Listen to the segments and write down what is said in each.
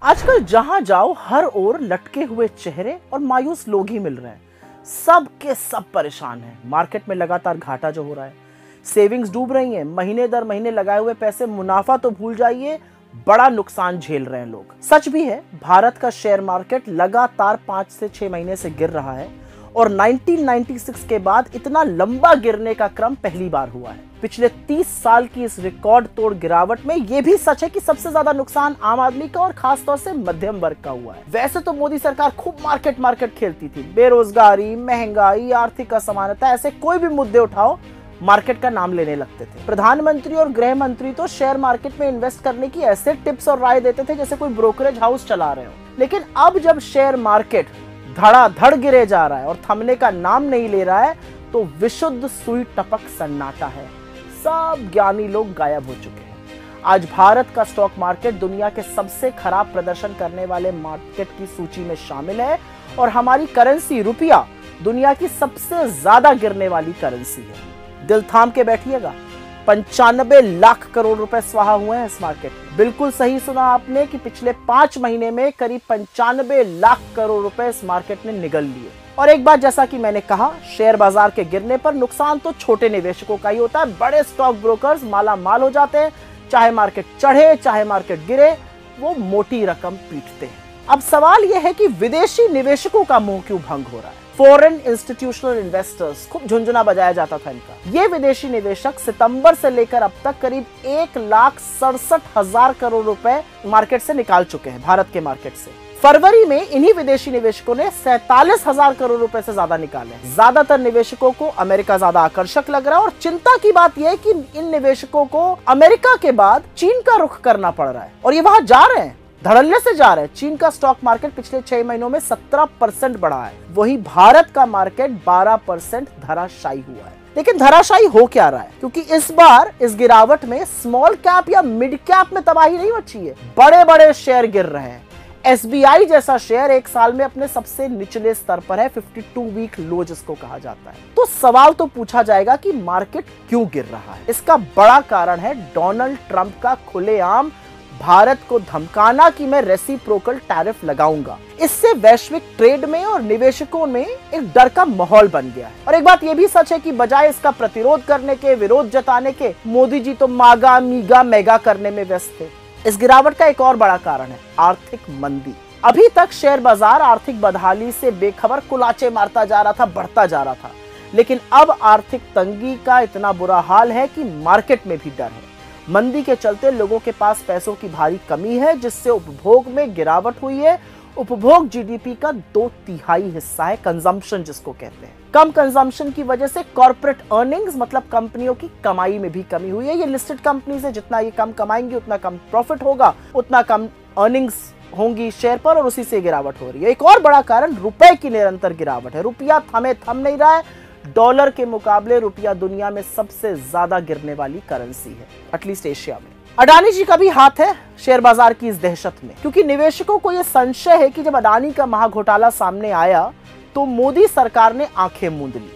आजकल जहां जाओ हर ओर लटके हुए चेहरे और मायूस लोग ही मिल रहे हैं। सब के सब परेशान हैं। मार्केट में लगातार घाटा जो हो रहा है, सेविंग्स डूब रही हैं, महीने दर महीने लगाए हुए पैसे, मुनाफा तो भूल जाइए, बड़ा नुकसान झेल रहे हैं लोग। सच भी है, भारत का शेयर मार्केट लगातार 5 से 6 महीने से गिर रहा है और 1996 के बाद इतना लंबा गिरने का क्रम पहली बार हुआ है। पिछले 30 साल की इस रिकॉर्ड तोड़ गिरावट में यह भी सच है कि सबसे ज्यादा नुकसान आम आदमी का और खासतौर से मध्यम वर्ग का हुआ है। वैसे तो मोदी सरकार खूब मार्केट खेलती थी, बेरोजगारी, महंगाई, आर्थिक असमानता, ऐसे कोई भी मुद्दे उठाओ मार्केट का नाम लेने लगते थे। प्रधानमंत्री और गृह मंत्री तो शेयर मार्केट में इन्वेस्ट करने की ऐसे टिप्स और राय देते थे जैसे कोई ब्रोकरेज हाउस चला रहे हो। लेकिन अब जब शेयर मार्केट धड़ाधड़ गिरे जा रहा है और थमने का नाम नहीं ले रहा है तो विशुद्ध सुई टपक सन्नाटा है। सब ज्ञानी लोग गायब हो चुके हैं। आज भारत का स्टॉक मार्केट दुनिया के सबसे खराब प्रदर्शन करने वाले मार्केट की सूची में शामिल है और हमारी करेंसी रुपया दुनिया की सबसे ज्यादा गिरने वाली करेंसी है। दिल थाम के बैठिएगा, 95 लाख करोड़ रुपए स्वाहा हुए हैं इस मार्केट में। बिल्कुल सही सुना आपने कि पिछले 5 महीने में करीब 95 लाख करोड़ रुपए इस मार्केट ने निगल लिए। और एक बात, जैसा कि मैंने कहा, शेयर बाजार के गिरने पर नुकसान तो छोटे निवेशकों का ही होता है। बड़े स्टॉक ब्रोकर्स माला माल हो जाते हैं, चाहे मार्केट चढ़े चाहे मार्केट गिरे, वो मोटी रकम पीटते हैं। अब सवाल यह है कि विदेशी निवेशकों का मुंह क्यों भंग हो रहा है। फॉरेन इंस्टीट्यूशनल इन्वेस्टर्स, खूब झुंझुना बजाया जाता था इनका। ये विदेशी निवेशक सितंबर से लेकर अब तक करीब 1,67,000 करोड़ रुपए मार्केट से निकाल चुके हैं, भारत के मार्केट से। फरवरी में इन्हीं विदेशी निवेशकों ने 47,000 करोड़ रुपए से ज्यादा निकाले। ज्यादातर निवेशकों को अमेरिका ज्यादा आकर्षक लग रहा है और चिंता की बात यह है कि इन निवेशकों को अमेरिका के बाद चीन का रुख करना पड़ रहा है और ये वहां जा रहे हैं, धड़ल्ले से जा रहे हैं। चीन का स्टॉक मार्केट पिछले 6 महीनों में 17% बढ़ा है, वही भारत का मार्केट 12% धराशायी हुआ है। लेकिन धराशायी हो क्या रहा है, क्योंकि इस बार इस गिरावट में स्मॉल कैप या मिड कैप में तबाही नहीं मची है, बड़े बड़े शेयर गिर रहे हैं। SBI जैसा शेयर एक साल में अपने सबसे निचले स्तर पर है, 52 वीक लो जिसको कहा जाता है। तो सवाल तो पूछा जाएगा कि मार्केट क्यों गिर रहा है। इसका बड़ा कारण है डोनाल्ड ट्रंप का खुलेआम भारत को धमकाना कि मैं रेसिप्रोकल टैरिफ लगाऊंगा। इससे वैश्विक ट्रेड में और निवेशकों में एक डर का माहौल बन गया है। और एक बात यह भी सच है कि बजाय इसका प्रतिरोध करने के, विरोध जताने के, मोदी जी तो मागा मीगा मेगा करने में व्यस्त थे। इस गिरावट का एक और बड़ा कारण है आर्थिक मंदी। अभी तक शेयर बाजार आर्थिक बदहाली से बेखबर कुलाचे मारता जा रहा था, बढ़ता जा रहा था, लेकिन अब आर्थिक तंगी का इतना बुरा हाल है कि मार्केट में भी डर है। मंदी के चलते लोगों के पास पैसों की भारी कमी है, जिससे उपभोग में गिरावट हुई है। उपभोग जीडीपी का 2/3 हिस्सा है, कंजम्पशन जिसको कहते हैं। कम कंजम्पशन की वजह से कॉर्पोरेट अर्निंग्स, मतलब कंपनियों की कमाई में भी कमी हुई है। ये लिस्टेड कंपनी से जितना ये कम कमाएंगी उतना कम प्रॉफिट होगा, उतना कम अर्निंग्स होंगी शेयर पर, और उसी से गिरावट हो रही है। एक और बड़ा कारण रुपए की निरंतर गिरावट है। रुपया थम नहीं रहा है। डॉलर के मुकाबले रुपया दुनिया में सबसे ज्यादा गिरने वाली करेंसी है, एटलीस्ट एशिया में। अडानी जी का भी हाथ है शेयर बाजार की इस दहशत में, क्योंकि निवेशकों को यह संशय है कि जब अडानी का महाघोटाला सामने आया तो मोदी सरकार ने आंखें मूंद ली।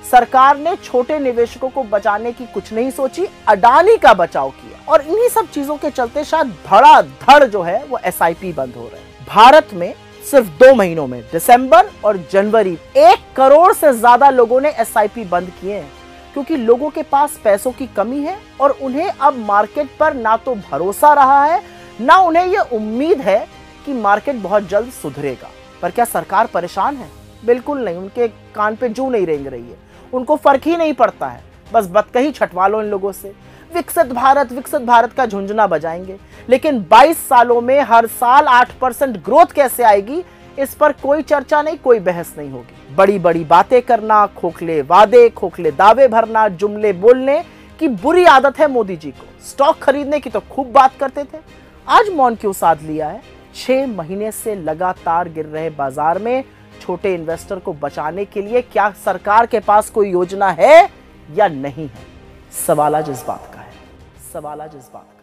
सरकार ने छोटे निवेशकों को बचाने की कुछ नहीं सोची, अडानी का बचाव किया। और इन्हीं सब चीजों के चलते शायद धड़ाधड़ जो है वो SIP बंद हो रहे हैं। भारत में सिर्फ 2 महीनों में, दिसंबर और जनवरी, 1 करोड़ से ज्यादा लोगों ने SIP बंद किए हैं, क्योंकि लोगों के पास पैसों की कमी है और उन्हें अब मार्केट पर ना तो भरोसा रहा है, ना उन्हें यह उम्मीद है कि मार्केट बहुत जल्द सुधरेगा। पर क्या सरकार परेशान है? बिल्कुल नहीं। उनके कान पे जूं नहीं रेंग रही है, उनको फर्क ही नहीं पड़ता है। बस बदकही छटवा लो इन लोगों से, विकसित भारत का झुंझुना बजाएंगे। लेकिन 22 सालों में हर साल 8% ग्रोथ कैसे आएगी, इस पर कोई चर्चा नहीं, कोई बहस नहीं होगी। बड़ी बड़ी बातें करना, खोखले वादे, खोखले दावे भरना, जुमले बोलने की बुरी आदत है मोदी जी को। स्टॉक खरीदने की तो खूब बात करते थे, आज मौन क्यों साध लिया है? 6 महीने से लगातार गिर रहे बाजार में छोटे इन्वेस्टर को बचाने के लिए क्या सरकार के पास कोई योजना है या नहीं है? सवाल आज इस बात का है, सवाल आज इस बात का।